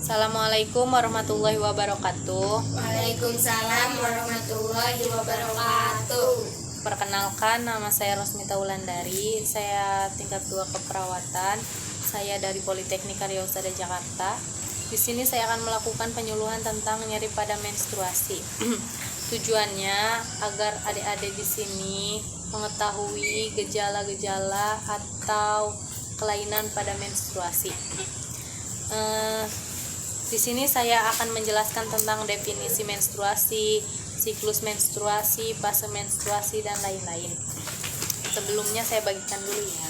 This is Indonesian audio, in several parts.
Assalamualaikum warahmatullahi wabarakatuh. Waalaikumsalam warahmatullahi wabarakatuh. Perkenalkan, nama saya Rosmita Wulandari. Saya tingkat 2 keperawatan. Saya dari Politeknik Karya Husada Jakarta. Di sini saya akan melakukan penyuluhan tentang nyeri pada menstruasi. Tujuannya agar adik-adik di sini mengetahui gejala-gejala atau kelainan pada menstruasi. Di sini saya akan menjelaskan tentang definisi menstruasi, siklus menstruasi, fase menstruasi, dan lain-lain. Sebelumnya saya bagikan dulu ya.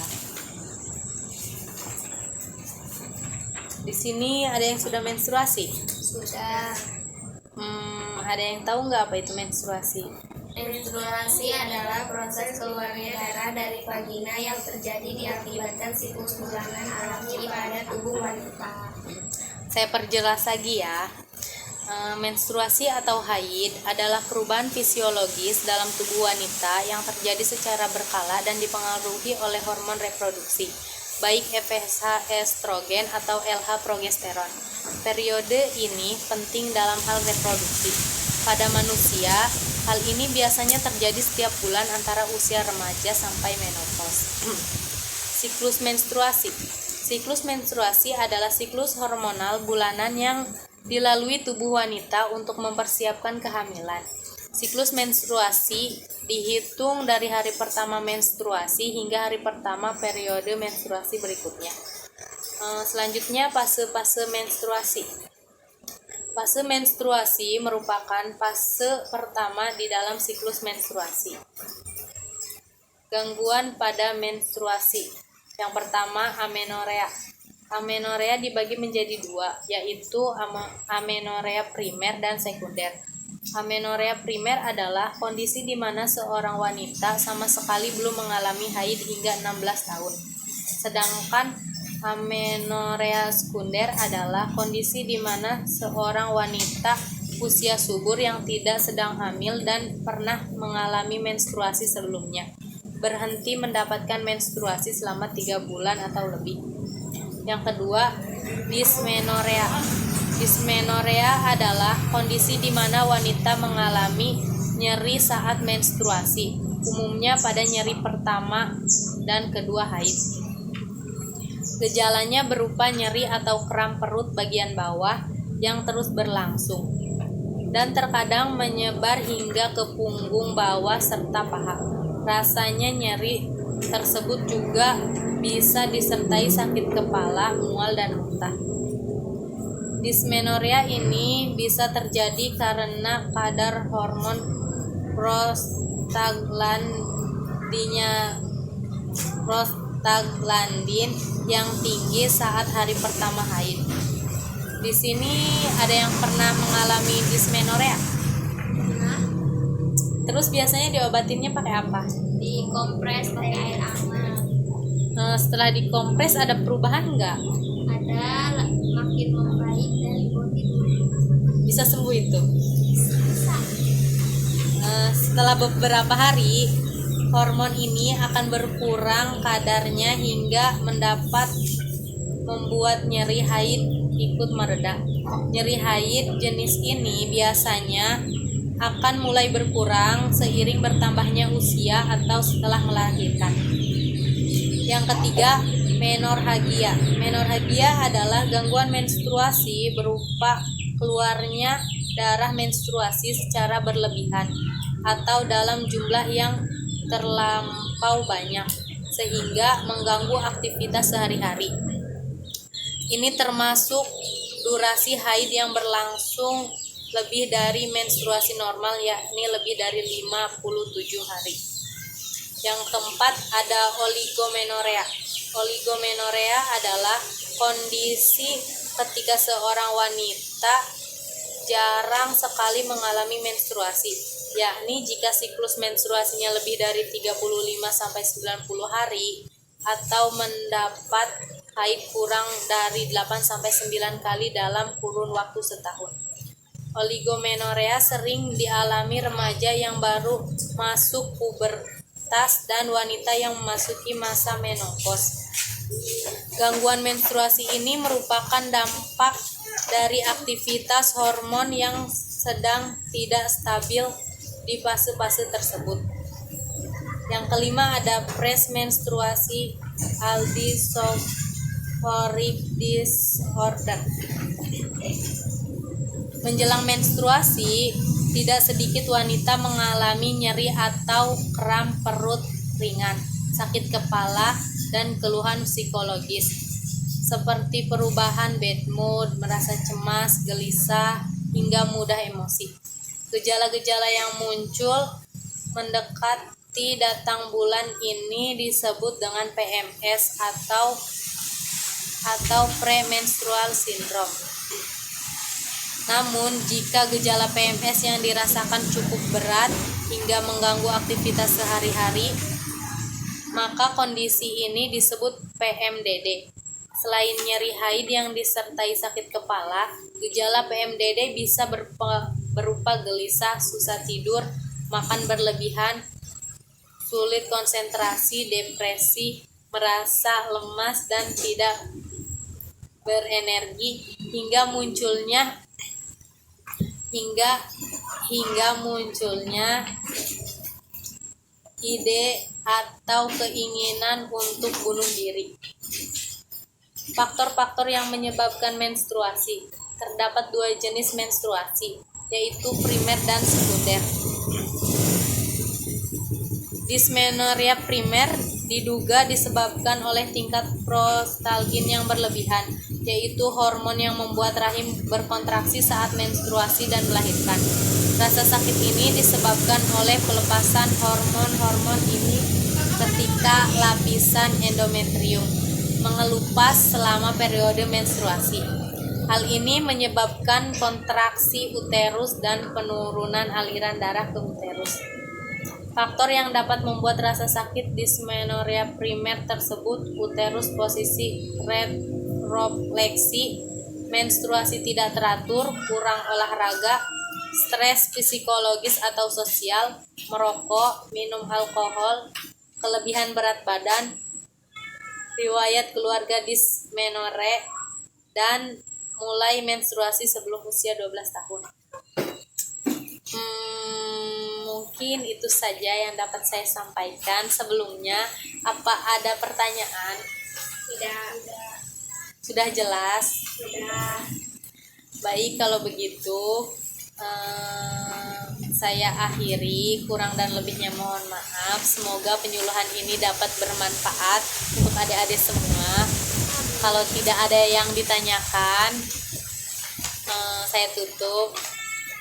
Di sini ada yang sudah menstruasi? Sudah. Ada yang tahu nggak apa itu menstruasi? Menstruasi adalah proses keluarnya darah dari vagina yang terjadi diakibatkan siklus bulanan alami pada tubuh wanita. Saya perjelas lagi ya. Menstruasi atau haid adalah perubahan fisiologis dalam tubuh wanita yang terjadi secara berkala dan dipengaruhi oleh hormon reproduksi, baik FSH estrogen atau LH progesteron. Periode ini penting dalam hal reproduksi. Pada manusia, hal ini biasanya terjadi setiap bulan antara usia remaja sampai menopause. Siklus menstruasi. Siklus menstruasi adalah siklus hormonal bulanan yang dilalui tubuh wanita untuk mempersiapkan kehamilan. Siklus menstruasi dihitung dari hari pertama menstruasi hingga hari pertama periode menstruasi berikutnya. Selanjutnya fase-fase menstruasi. Fase menstruasi merupakan fase pertama di dalam siklus menstruasi. Gangguan pada menstruasi. Yang pertama, amenorea. Amenorea dibagi menjadi dua, yaitu amenorea primer dan sekunder. Amenorea primer adalah kondisi di mana seorang wanita sama sekali belum mengalami haid hingga 16 tahun. Sedangkan amenorea sekunder adalah kondisi di mana seorang wanita usia subur yang tidak sedang hamil dan pernah mengalami menstruasi sebelumnya berhenti mendapatkan menstruasi selama 3 bulan atau lebih. Yang kedua, dysmenorrhea. Dysmenorrhea adalah kondisi di mana wanita mengalami nyeri saat menstruasi, umumnya pada nyeri pertama dan kedua haid. Gejalanya berupa nyeri atau kram perut bagian bawah yang terus berlangsung dan terkadang menyebar hingga ke punggung bawah serta paha. Rasanya nyeri tersebut juga bisa disertai sakit kepala, mual, dan muntah. Dysmenorrhea ini bisa terjadi karena kadar hormon prostaglandin yang tinggi saat hari pertama haid. Di sini ada yang pernah mengalami dysmenorrhea? Terus biasanya diobatinnya pakai apa? Dikompres pakai air hangat. Setelah dikompres ada perubahan nggak? Ada, makin membaik dari body. Bisa sembuh itu? Bisa. Setelah beberapa hari, hormon ini akan berkurang kadarnya hingga membuat nyeri haid ikut mereda. Nyeri haid jenis ini biasanya akan mulai berkurang seiring bertambahnya usia atau setelah melahirkan. Yang ketiga, menorhagia. Menorhagia adalah gangguan menstruasi berupa keluarnya darah menstruasi secara berlebihan atau dalam jumlah yang terlampau banyak sehingga mengganggu aktivitas sehari-hari. Ini termasuk durasi haid yang berlangsung lebih dari menstruasi normal, yakni lebih dari 57 hari. Yang keempat ada oligomenorrhea. Oligomenorrhea adalah kondisi ketika seorang wanita jarang sekali mengalami menstruasi, yakni jika siklus menstruasinya lebih dari 35-90 hari atau mendapat haid kurang dari 8-9 kali dalam kurun waktu setahun. Oligomenorrhea sering dialami remaja yang baru masuk pubertas dan wanita yang memasuki masa menopause. Gangguan menstruasi ini merupakan dampak dari aktivitas hormon yang sedang tidak stabil di fase-fase tersebut. Yang kelima ada premenstruasi aldosterotic disorder. Menjelang menstruasi, tidak sedikit wanita mengalami nyeri atau kram perut ringan, sakit kepala, dan keluhan psikologis seperti perubahan bad mood, merasa cemas, gelisah, hingga mudah emosi. Gejala-gejala yang muncul mendekati datang bulan ini disebut dengan PMS atau premenstrual syndrome. Namun, jika gejala PMS yang dirasakan cukup berat hingga mengganggu aktivitas sehari-hari, maka kondisi ini disebut PMDD. Selain nyeri haid yang disertai sakit kepala, gejala PMDD bisa berupa gelisah, susah tidur, makan berlebihan, sulit konsentrasi, depresi, merasa lemas dan tidak berenergi, hingga munculnya ide atau keinginan untuk bunuh diri. Faktor-faktor yang menyebabkan menstruasi. Terdapat dua jenis menstruasi, yaitu primer dan sekunder. Dismenoria primer diduga disebabkan oleh tingkat prostalagin yang berlebihan, yaitu hormon yang membuat rahim berkontraksi saat menstruasi dan melahirkan. Rasa sakit ini disebabkan oleh pelepasan hormon-hormon ini ketika lapisan endometrium mengelupas selama periode menstruasi. Hal ini menyebabkan kontraksi uterus dan penurunan aliran darah ke uterus. Faktor yang dapat membuat rasa sakit dismenoria primer tersebut: uterus posisi retrofleksi, menstruasi tidak teratur, kurang olahraga, stres psikologis atau sosial, merokok, minum alkohol, kelebihan berat badan, riwayat keluarga dismenore, dan mulai menstruasi sebelum usia 12 tahun. Mungkin itu saja yang dapat saya sampaikan. Sebelumnya, apa ada pertanyaan? Tidak. Sudah jelas? Sudah. Baik, kalau begitu saya akhiri. Kurang dan lebihnya mohon maaf. Semoga penyuluhan ini dapat bermanfaat untuk adik-adik semua. Kalau tidak ada yang ditanyakan, saya tutup.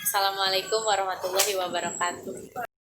Assalamualaikum warahmatullahi wabarakatuh.